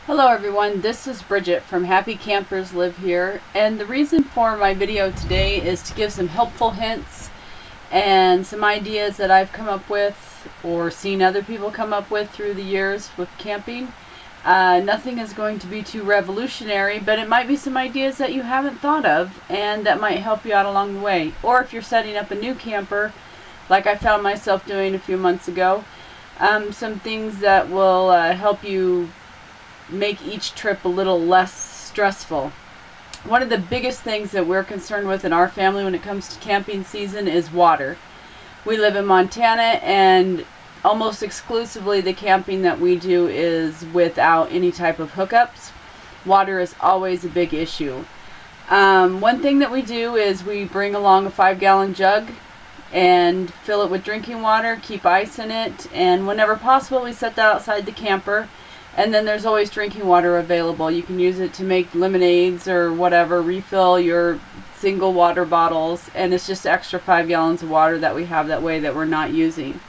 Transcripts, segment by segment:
Hello everyone, this is Bridget from Happy Campers Live Here, and the reason for my video today is to give some helpful hints and some ideas that I've come up with or seen other people come up with through the years with camping. Nothing is going to be too revolutionary, but it might be some ideas that you haven't thought of and that might help you out along the way. Or if you're setting up a new camper, like I found myself doing a few months ago, some things that will help you make each trip a little less stressful. One of the biggest things that we're concerned with in our family when it comes to camping season is water. We live in Montana, and almost exclusively the camping that we do is without any type of hookups. Water is always a big issue. One thing that we do is we bring along a 5-gallon jug and fill it with drinking water, keep ice in it, and whenever possible we set that outside the camper. And then there's always drinking water available. You can use it to make lemonades or whatever, refill your single water bottles, and it's just extra 5 gallons of water that we have that way that we're not using.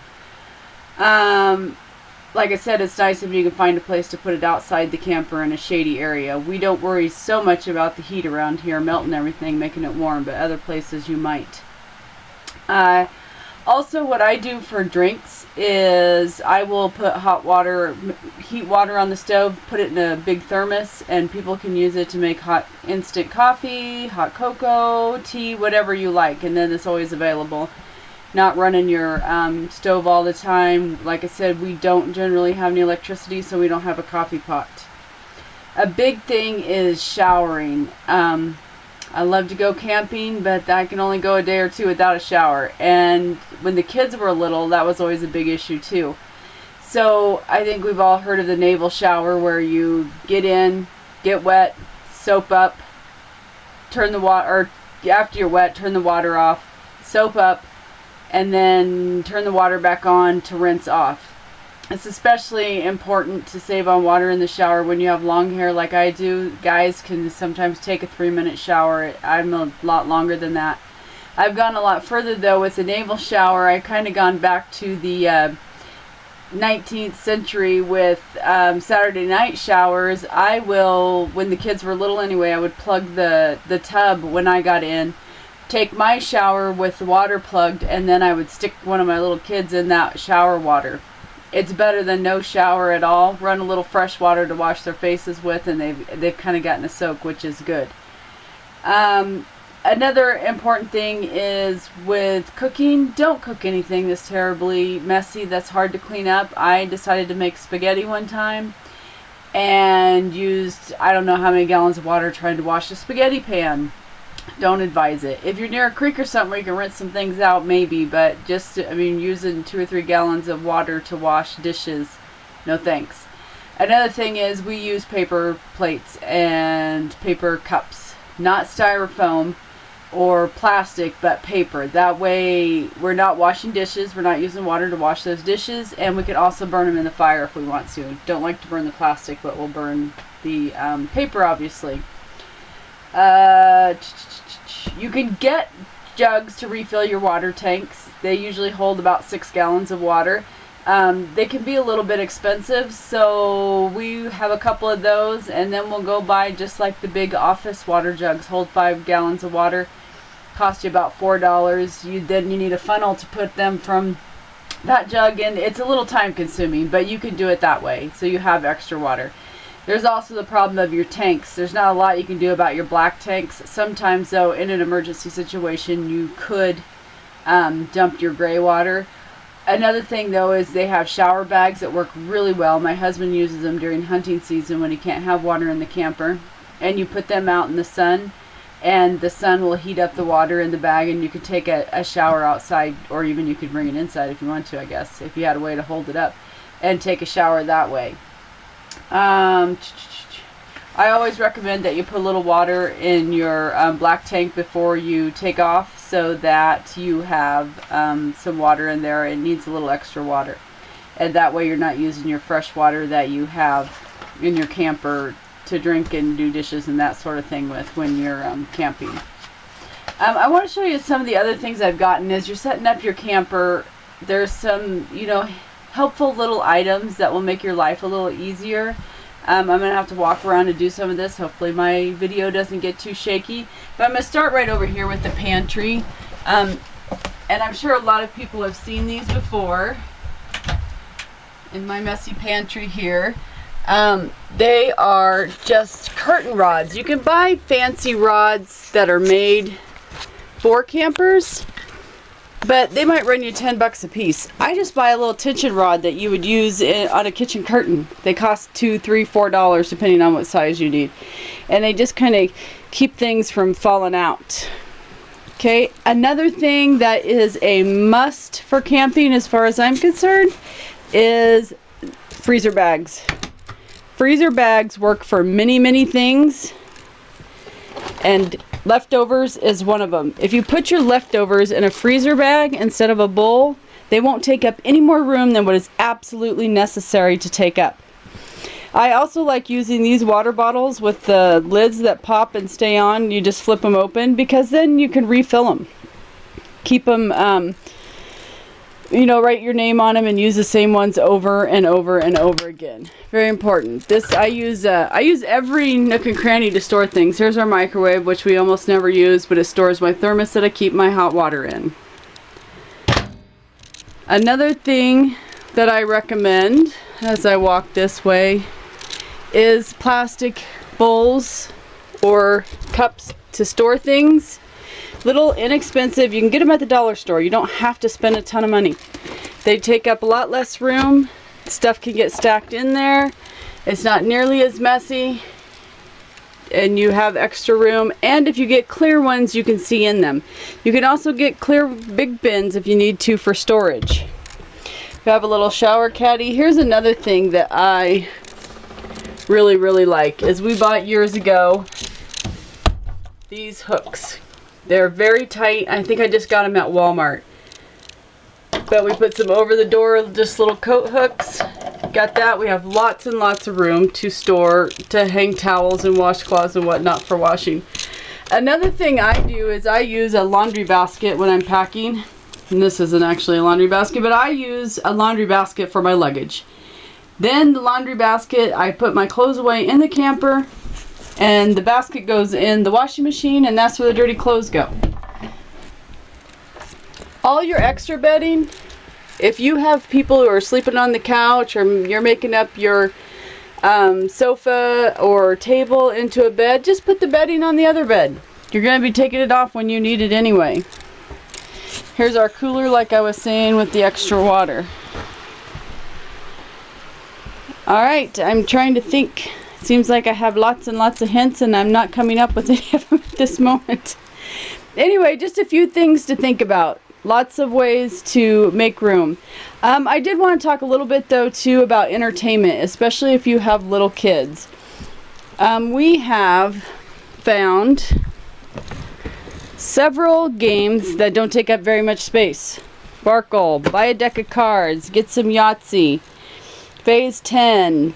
Like I said, it's nice if you can find a place to put it outside the camper in a shady area. We don't worry so much about the heat around here melting everything, making it warm, but other places you might. Also, what I do for drinks is I will put heat water on the stove, put it in a big thermos, and people can use it to make hot instant coffee, hot cocoa, tea, whatever you like, and then it's always available. Not running your stove all the time. Like I said, we don't generally have any electricity, so we don't have a coffee pot. A big thing is showering. I love to go camping, but I can only go a day or two without a shower. And when the kids were little, that was always a big issue too. So I think we've all heard of the naval shower, where you get in, get wet, soap up, turn the water, or after you're wet, turn the water off, soap up, and then turn the water back on to rinse off. It's especially important to save on water in the shower when you have long hair like I do. Guys can sometimes take a 3-minute shower. I'm a lot longer than that. I've gone a lot further though with the naval shower. I've kind of gone back to the 19th century with Saturday night showers. I will, when the kids were little anyway, I would plug the tub when I got in, take my shower with the water plugged, and then I would stick one of my little kids in that shower water. It's better than no shower at all. Run a little fresh water to wash their faces with, and they've kind of gotten a soak, which is good. Another important thing is with cooking, don't cook anything that's terribly messy, that's hard to clean up. I decided to make spaghetti one time and used I don't know how many gallons of water trying to wash a spaghetti pan. Don't advise it. If you're near a creek or something where you can rinse some things out, maybe, but just, using 2 or 3 gallons of water to wash dishes, no thanks. Another thing is we use paper plates and paper cups, not styrofoam or plastic, but paper. That way we're not washing dishes, we're not using water to wash those dishes, and we can also burn them in the fire if we want to. Don't like to burn the plastic, but we'll burn the paper, obviously. You can get jugs to refill your water tanks. They usually hold about 6 gallons of water. They can be a little bit expensive, so we have a couple of those, and then we'll go buy just like the big office water jugs, hold 5 gallons of water, cost you about $4. Then you need a funnel to put them from that jug in. It's a little time consuming, but you can do it that way, so you have extra water. There's also the problem of your tanks. There's not a lot you can do about your black tanks. Sometimes, though, in an emergency situation, you could dump your gray water. Another thing, though, is they have shower bags that work really well. My husband uses them during hunting season when he can't have water in the camper. And you put them out in the sun, and the sun will heat up the water in the bag, and you could take a shower outside, or even you could bring it inside if you want to, I guess, if you had a way to hold it up, and take a shower that way. I always recommend that you put a little water in your black tank before you take off, so that you have some water in there. It needs a little extra water, and that way you're not using your fresh water that you have in your camper to drink and do dishes and that sort of thing with when you're camping. I want to show you some of the other things I've gotten. As you're setting up your camper, there's some helpful little items that will make your life a little easier. I'm going to have to walk around and do some of this. Hopefully my video doesn't get too shaky. But I'm going to start right over here with the pantry. And I'm sure a lot of people have seen these before. In my messy pantry here. They are just curtain rods. You can buy fancy rods that are made for campers, but they might run you $10 a piece. I just buy a little tension rod that you would use on a kitchen curtain. They cost $2, $3, $4 depending on what size you need. And they just kind of keep things from falling out. Okay, another thing that is a must for camping as far as I'm concerned is freezer bags. Freezer bags work for many, many things, and leftovers is one of them. If you put your leftovers in a freezer bag instead of a bowl, they won't take up any more room than what is absolutely necessary to take up. I also like using these water bottles with the lids that pop and stay on. You just flip them open, because then you can refill them. Keep them, you know, write your name on them and use the same ones over and over and over again. Very important. This I use every nook and cranny to store things. Here's our microwave, which we almost never use, but it stores my thermos that I keep my hot water in. Another thing that I recommend as I walk this way is plastic bowls or cups to store things. Little inexpensive. You can get them at the dollar store. You don't have to spend a ton of money. They take up a lot less room. Stuff can get stacked in there. It's not nearly as messy, and you have extra room. And if you get clear ones, you can see in them. You can also get clear big bins if you need to for storage. You have a little shower caddy. Here's another thing that I really, really like, is we bought years ago these hooks. They're very tight. I think I just got them at Walmart. But we put some over the door, just little coat hooks. Got that. We have lots and lots of room to store, to hang towels and washcloths and whatnot for washing. Another thing I do is I use a laundry basket when I'm packing. And this isn't actually a laundry basket, but I use a laundry basket for my luggage. Then the laundry basket, I put my clothes away in the camper, and the basket goes in the washing machine, and that's where the dirty clothes go. All your extra bedding, if you have people who are sleeping on the couch, or you're making up your sofa or table into a bed, just put the bedding on the other bed. You're going to be taking it off when you need it anyway. Here's our cooler, like I was saying, with the extra water. Alright, I'm trying to think. Seems like I have lots and lots of hints, and I'm not coming up with any of them at this moment. Anyway, just a few things to think about. Lots of ways to make room. I did want to talk a little bit, though, too, about entertainment, especially if you have little kids. We have found several games that don't take up very much space. Sparkle, buy a deck of cards, get some Yahtzee, Phase 10.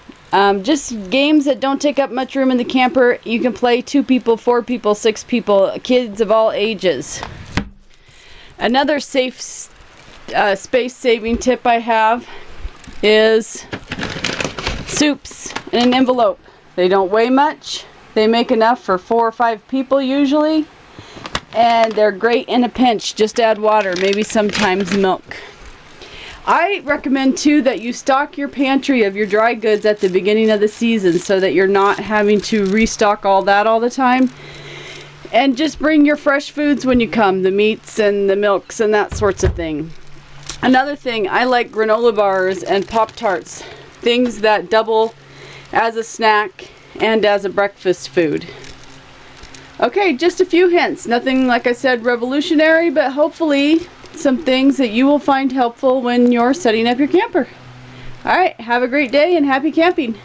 Just games that don't take up much room in the camper. You can play 2 people, 4 people, 6 people, kids of all ages. Another safe space-saving tip I have is soups in an envelope. They don't weigh much. They make enough for 4 or 5 people usually. And they're great in a pinch. Just add water, maybe sometimes milk. I recommend too that you stock your pantry of your dry goods at the beginning of the season, so that you're not having to restock all that all the time. And just bring your fresh foods when you come, the meats and the milks and that sorts of thing. Another thing, I like granola bars and Pop-Tarts, things that double as a snack and as a breakfast food. Okay, just a few hints. Nothing, like I said, revolutionary, but hopefully some things that you will find helpful when you're setting up your camper. Alright, have a great day and happy camping.